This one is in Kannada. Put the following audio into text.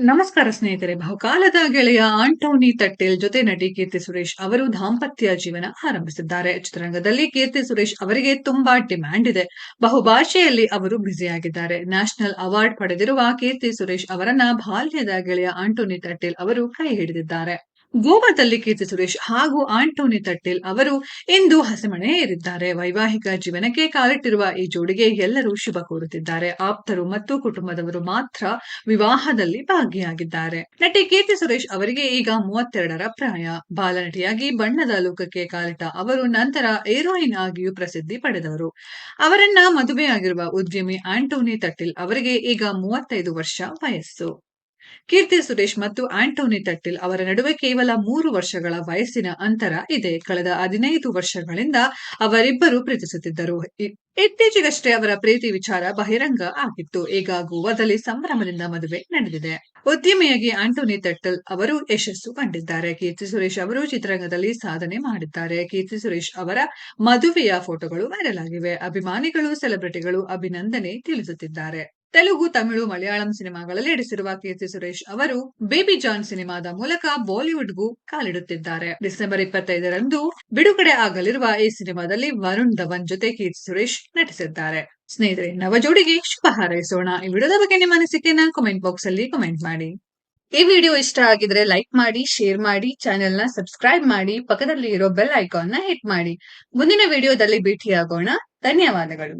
ನಮಸ್ಕಾರ ಸ್ನೇಹಿತರೆ. ಬಹುಕಾಲದ ಗೆಳೆಯ ಆಂಟೋನಿ ತಟ್ಟೇಲ್ ಜೊತೆ ನಟಿ ಕೀರ್ತಿ ಸುರೇಶ್ ಅವರು ದಾಂಪತ್ಯ ಜೀವನ ಆರಂಭಿಸಿದ್ದಾರೆ. ಚಿತ್ರರಂಗದಲ್ಲಿ ಕೀರ್ತಿ ಸುರೇಶ್ ಅವರಿಗೆ ತುಂಬಾ ಡಿಮ್ಯಾಂಡ್ ಇದೆ. ಬಹುಭಾಷೆಯಲ್ಲಿ ಅವರು ಬ್ಯುಸಿಯಾಗಿದ್ದಾರೆ. ನ್ಯಾಷನಲ್ ಅವಾರ್ಡ್ ಪಡೆದಿರುವ ಕೀರ್ತಿ ಸುರೇಶ್ ಅವರನ್ನ ಬಾಲ್ಯದ ಗೆಳೆಯ ಆಂಟೋನಿ ತಟ್ಟೇಲ್ ಅವರು ಕೈ ಹಿಡಿದಿದ್ದಾರೆ. ಗೋವಾದಲ್ಲಿ ಕೀರ್ತಿ ಸುರೇಶ್ ಹಾಗೂ ಆಂಟೋನಿ ತಟ್ಟೇಲ್ ಅವರು ಇಂದು ಹಸೆಮಣೆ ಏರಿದ್ದಾರೆ. ವೈವಾಹಿಕ ಜೀವನಕ್ಕೆ ಕಾಲಿಟ್ಟಿರುವ ಈ ಜೋಡಿಗೆ ಎಲ್ಲರೂ ಶುಭ ಕೋರುತ್ತಿದ್ದಾರೆ. ಆಪ್ತರು ಮತ್ತು ಕುಟುಂಬದವರು ಮಾತ್ರ ವಿವಾಹದಲ್ಲಿ ಭಾಗಿಯಾಗಿದ್ದಾರೆ. ನಟಿ ಕೀರ್ತಿ ಸುರೇಶ್ ಅವರಿಗೆ ಈಗ 32ರ ಪ್ರಾಯ. ಬಾಲನಟಿಯಾಗಿ ಬಣ್ಣದ ಲೋಕಕ್ಕೆ ಕಾಲಿಟ್ಟ ಅವರು ನಂತರ ಹೀರೋಯಿನ್ ಆಗಿಯೂ ಪ್ರಸಿದ್ಧಿ ಪಡೆದವರು. ಅವರನ್ನ ಮದುವೆಯಾಗಿರುವ ಉದ್ಯಮಿ ಆಂಟೋನಿ ತಟ್ಟೇಲ್ ಅವರಿಗೆ ಈಗ 35 ವರ್ಷ ವಯಸ್ಸು. ಕೀರ್ತಿ ಸುರೇಶ್ ಮತ್ತು ಆಂಟೋನಿ ತಟ್ಟೇಲ್ ಅವರ ನಡುವೆ ಕೇವಲ 3 ವರ್ಷಗಳ ವಯಸ್ಸಿನ ಅಂತರ ಇದೆ. ಕಳೆದ 15 ವರ್ಷಗಳಿಂದ ಅವರಿಬ್ಬರು ಪ್ರೀತಿಸುತ್ತಿದ್ದರು. ಇತ್ತೀಚೆಗಷ್ಟೇ ಅವರ ಪ್ರೀತಿ ವಿಚಾರ ಬಹಿರಂಗ ಆಗಿತ್ತು. ಈಗ ಗೋವಾದಲ್ಲಿ ಸಂಭ್ರಮದಿಂದ ಮದುವೆ ನಡೆದಿದೆ. ಉದ್ಯಮಿಯಾಗಿ ಆಂಟೋನಿ ತಟ್ಟೇಲ್ ಅವರು ಯಶಸ್ಸು ಕಂಡಿದ್ದಾರೆ. ಕೀರ್ತಿ ಸುರೇಶ್ ಅವರು ಚಿತ್ರರಂಗದಲ್ಲಿ ಸಾಧನೆ ಮಾಡಿದ್ದಾರೆ. ಕೀರ್ತಿ ಸುರೇಶ್ ಅವರ ಮದುವೆಯ ಫೋಟೋಗಳು ವೈರಲ್ ಆಗಿವೆ. ಅಭಿಮಾನಿಗಳು, ಸೆಲೆಬ್ರಿಟಿಗಳು ಅಭಿನಂದನೆ ತಿಳಿಸುತ್ತಿದ್ದಾರೆ. ತೆಲುಗು, ತಮಿಳು, ಮಲಯಾಳಂ ಸಿನಿಮಾಗಳಲ್ಲಿ ನಟಿಸಿರುವ ಕೀರ್ತಿ ಸುರೇಶ್ ಅವರು ಬೇಬಿ ಜಾನ್ ಸಿನಿಮಾದ ಮೂಲಕ ಬಾಲಿವುಡ್ಗೂ ಕಾಲಿಡುತ್ತಿದ್ದಾರೆ. ಡಿಸೆಂಬರ್ 25ರಂದು ಬಿಡುಗಡೆ ಆಗಲಿರುವ ಈ ಸಿನಿಮಾದಲ್ಲಿ ವರುಣ್ ಧವನ್ ಜೊತೆ ಕೀರ್ತಿ ಸುರೇಶ್ ನಟಿಸಿದ್ದಾರೆ. ಸ್ನೇಹಿತರೆ, ನವ ಜೋಡಿಗೆ ಶುಭ ಹಾರೈಸೋಣ. ಈ ವಿಡಿಯೋದ ಬಗ್ಗೆ ನಿಮ್ಮ ಅನಿಸಿಕೆನ ಕಾಮೆಂಟ್ ಬಾಕ್ಸ್ ಅಲ್ಲಿ ಕಾಮೆಂಟ್ ಮಾಡಿ. ಈ ವಿಡಿಯೋ ಇಷ್ಟ ಆಗಿದ್ರೆ ಲೈಕ್ ಮಾಡಿ, ಶೇರ್ ಮಾಡಿ, ಚಾನೆಲ್ ನ ಸಬ್ಸ್ಕ್ರೈಬ್ ಮಾಡಿ, ಪಕ್ಕದಲ್ಲಿ ಇರೋ ಬೆಲ್ ಐಕಾನ್ ನ ಹಿಟ್ ಮಾಡಿ. ಮುಂದಿನ ವಿಡಿಯೋದಲ್ಲಿ ಭೇಟಿಯಾಗೋಣ. ಧನ್ಯವಾದಗಳು.